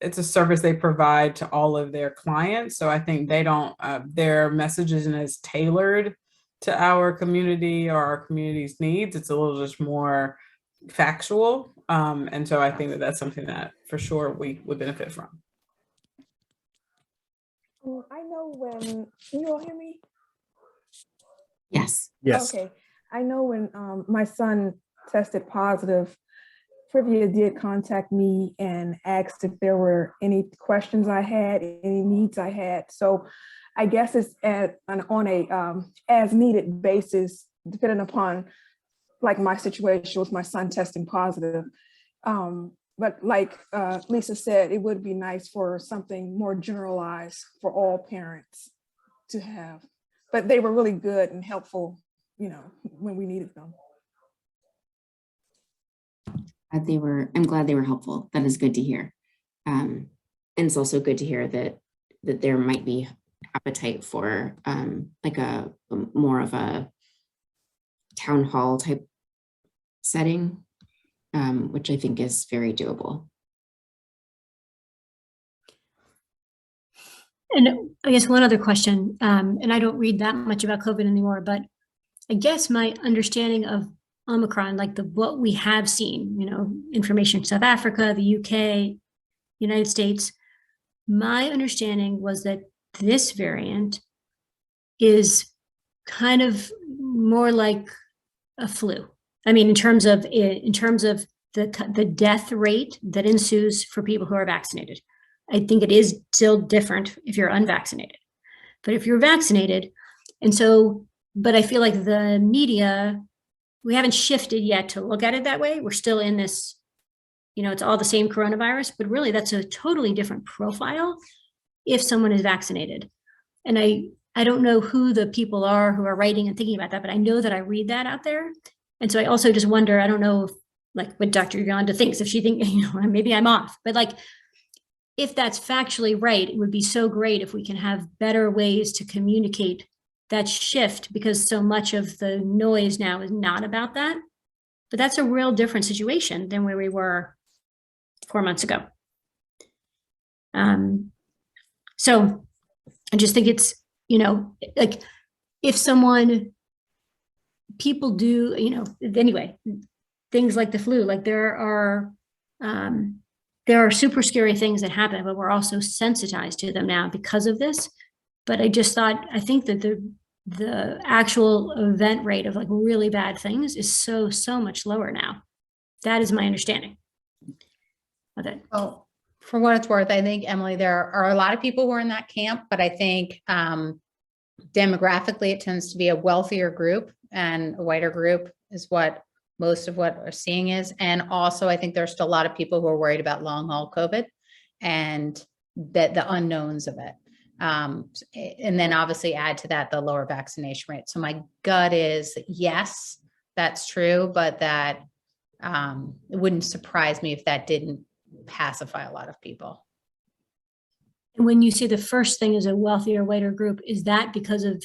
it's a service they provide to all of their clients. So I think they don't their message isn't as tailored to our community or our community's needs. It's a little just more factual. And so I think that that's something that for sure we would benefit from. I know when, can you all hear me? Yes. Yes. Okay. I know when my son tested positive, Privia did contact me and asked if there were any questions I had, any needs I had. So I guess it's on a as needed basis, depending upon, like, my situation with my son testing positive. But like Lisa said, it would be nice for something more generalized for all parents to have. But they were really good and helpful, you know, when we needed them. I'm glad they were helpful. That is good to hear. And it's also good to hear that there might be appetite for like a more of a town hall type setting, which I think is very doable. And I guess one other question, and I don't read that much about COVID anymore, but I guess my understanding of Omicron, like what we have seen, you know, information, South Africa, the UK, United States, my understanding was that this variant is kind of more like a flu. I mean, in terms of the death rate that ensues for people who are vaccinated. I think it is still different if you're unvaccinated, but if you're vaccinated, and so, but I feel like the media, we haven't shifted yet to look at it that way. We're still in this, you know, it's all the same coronavirus, but really that's a totally different profile if someone is vaccinated. And I don't know who the people are who are writing and thinking about that, but I know that I read that out there. And so I also just wonder, I don't know if, like, what Dr. Yolanda thinks, if she thinks, you know, maybe I'm off, but like, if that's factually right, it would be so great if we can have better ways to communicate that shift, because so much of the noise now is not about that. But that's a real different situation than where we were 4 months ago. So I just think it's, you know, like if people do, you know, anyway, things like the flu, like there are super scary things that happen, but we're also sensitized to them now because of this. But I think that the actual event rate of like really bad things is so much lower now. That is my understanding of it. Well, for what it's worth, I think, Emily, there are a lot of people who are in that camp, but I think demographically, it tends to be a wealthier group, and a whiter group is what most of what we're seeing is. And also, I think there's still a lot of people who are worried about long haul COVID and that the unknowns of it. And then obviously add to that the lower vaccination rate. So my gut is yes, that's true, but that it wouldn't surprise me if that didn't pacify a lot of people. And when you say the first thing is a wealthier, whiter group, is that because of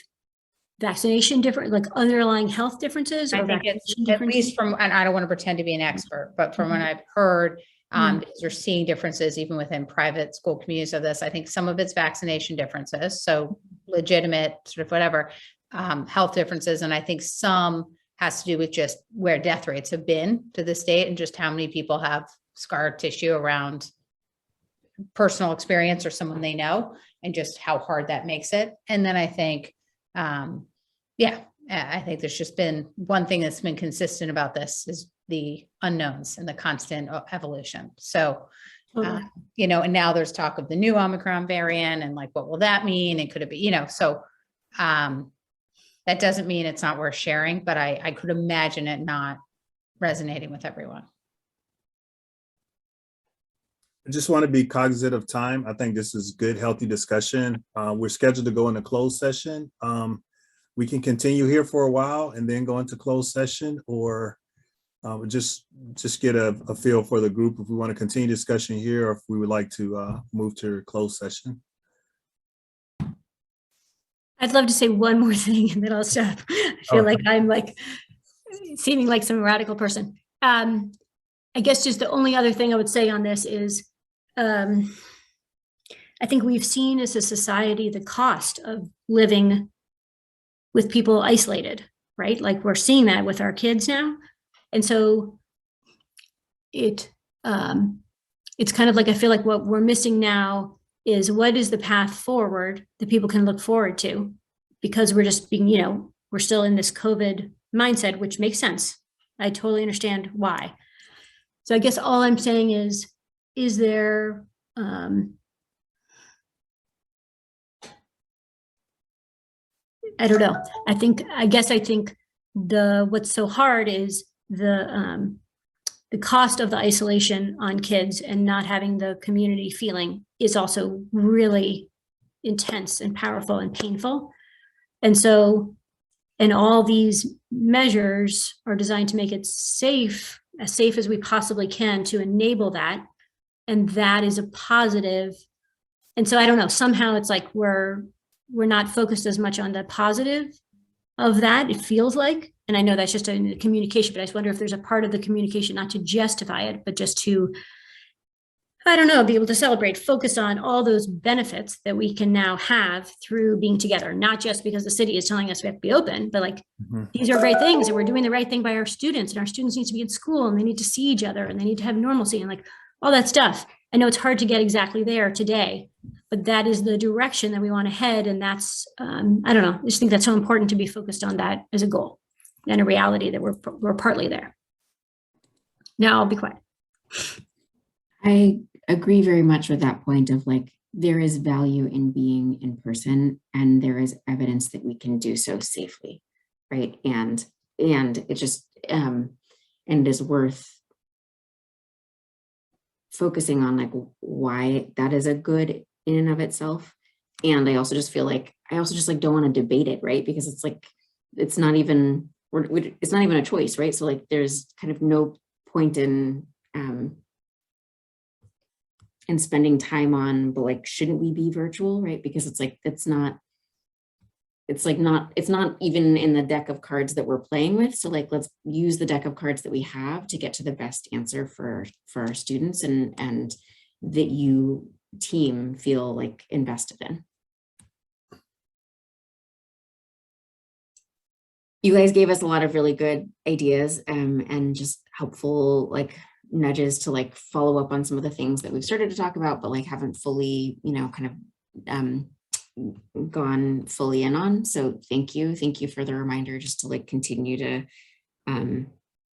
vaccination different, like underlying health differences? I think it's at least from, and I don't want to pretend to be an expert, but from what I've heard, because you're seeing differences even within private school communities of this. I think some of it's vaccination differences, so legitimate sort of whatever health differences, and I think some has to do with just where death rates have been to this date and just how many people have scar tissue around personal experience or someone they know, and just how hard that makes it. And then I think, I think there's just been one thing that's been consistent about this is the unknowns and the constant evolution. So, you know, and now there's talk of the new Omicron variant and like, what will that mean? And could it be, you know, so that doesn't mean it's not worth sharing, but I could imagine it not resonating with everyone. I just want to be cognizant of time. I think this is good, healthy discussion. We're scheduled to go into closed session. We can continue here for a while and then go into closed session, or just get a feel for the group if we want to continue discussion here, or if we would like to move to closed session. I'd love to say one more thing and then I'll stop. I feel like I'm like seeming like some radical person. I guess just the only other thing I would say on this is I think we've seen as a society the cost of living with people isolated, right? Like we're seeing that with our kids now. And so it's kind of like, I feel like what we're missing now is what is the path forward that people can look forward to, because we're just being, you know, we're still in this COVID mindset, which makes sense. I totally understand why. So I guess all I'm saying is there, I don't know. I guess I think what's so hard is the cost of the isolation on kids and not having the community feeling is also really intense and powerful and painful. And so, and all these measures are designed to make it safe, as safe as we possibly can to enable that. And that is a positive. And so I don't know, somehow it's like we're not focused as much on the positive of that, it feels like. And I know that's just a communication, but I just wonder if there's a part of the communication, not to justify it, but just to, I don't know, be able to celebrate, focus on all those benefits that we can now have through being together, not just because the city is telling us we have to be open, but like, these are great things and we're doing the right thing by our students, and our students need to be in school and they need to see each other and they need to have normalcy and like all that stuff. I know it's hard to get exactly there today, but that is the direction that we want to head. And that's, I don't know, I just think that's so important to be focused on that as a goal and a reality that we're partly there. Now I'll be quiet. I agree very much with that point of like, there is value in being in person and there is evidence that we can do so safely, right? And it just, and it is worth focusing on like why that is a good in and of itself. And I also just feel like, I also just like don't want to debate it, right? Because it's like, it's not even a choice, right? So like, there's kind of no point in and spending time on, but like, shouldn't we be virtual, right? Because it's like, it's not even in the deck of cards that we're playing with. So like, let's use the deck of cards that we have to get to the best answer for our students and that you team feel like invested in. You guys gave us a lot of really good ideas and just helpful like nudges to like follow up on some of the things that we've started to talk about, but like haven't fully, kind of gone fully in on. So thank you for the reminder just to like continue to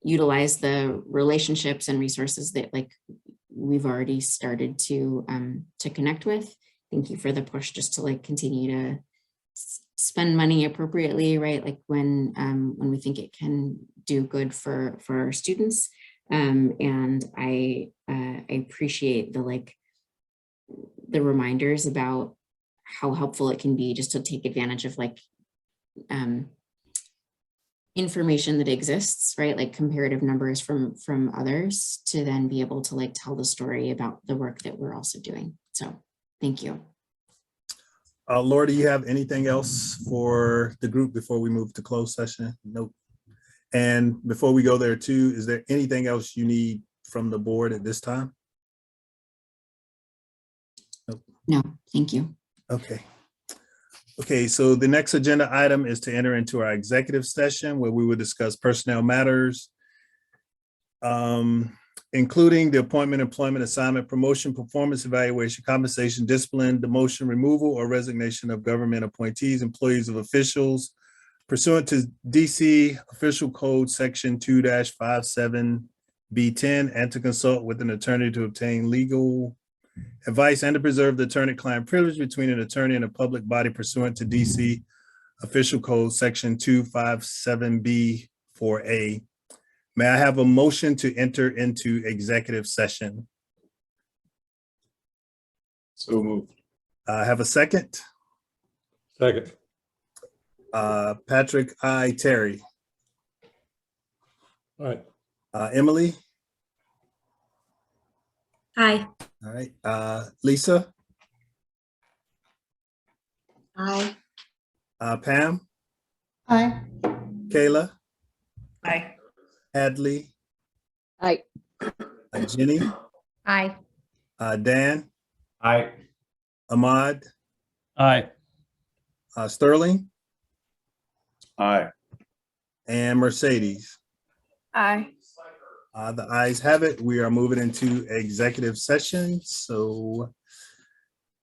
utilize the relationships and resources that like we've already started to connect with. Thank you for the push just to like continue to spend money appropriately, right? Like when we think it can do good for our students. And I appreciate the reminders about how helpful it can be just to take advantage of like information that exists, right? Like comparative numbers from others to then be able to like tell the story about the work that we're also doing. So thank you. Laura, do you have anything else for the group before we move to closed session? Nope. And before we go there too, is there anything else you need from the board at this time? Nope. No, thank you. Okay. Okay, so the next agenda item is to enter into our executive session where we will discuss personnel matters, including the appointment, employment, assignment, promotion, performance evaluation, compensation, discipline, demotion, removal, or resignation of government appointees, employees of officials pursuant to DC Official Code Section 2-57B10, and to consult with an attorney to obtain legal advice and to preserve the attorney-client privilege between an attorney and a public body pursuant to DC Official Code Section 257B4A. May I have a motion to enter into executive session? So moved. I have a second. Second. Patrick, I, Terry. All right. Emily. Aye. All right. Lisa. Aye. Pam. Aye. Kayla. Aye. Hadley. Aye. Jenny. Aye. Dan. Aye. Ahmad. Aye. Sterling. Aye. And Mercedes. Aye. The ayes have it. We are moving into executive session. So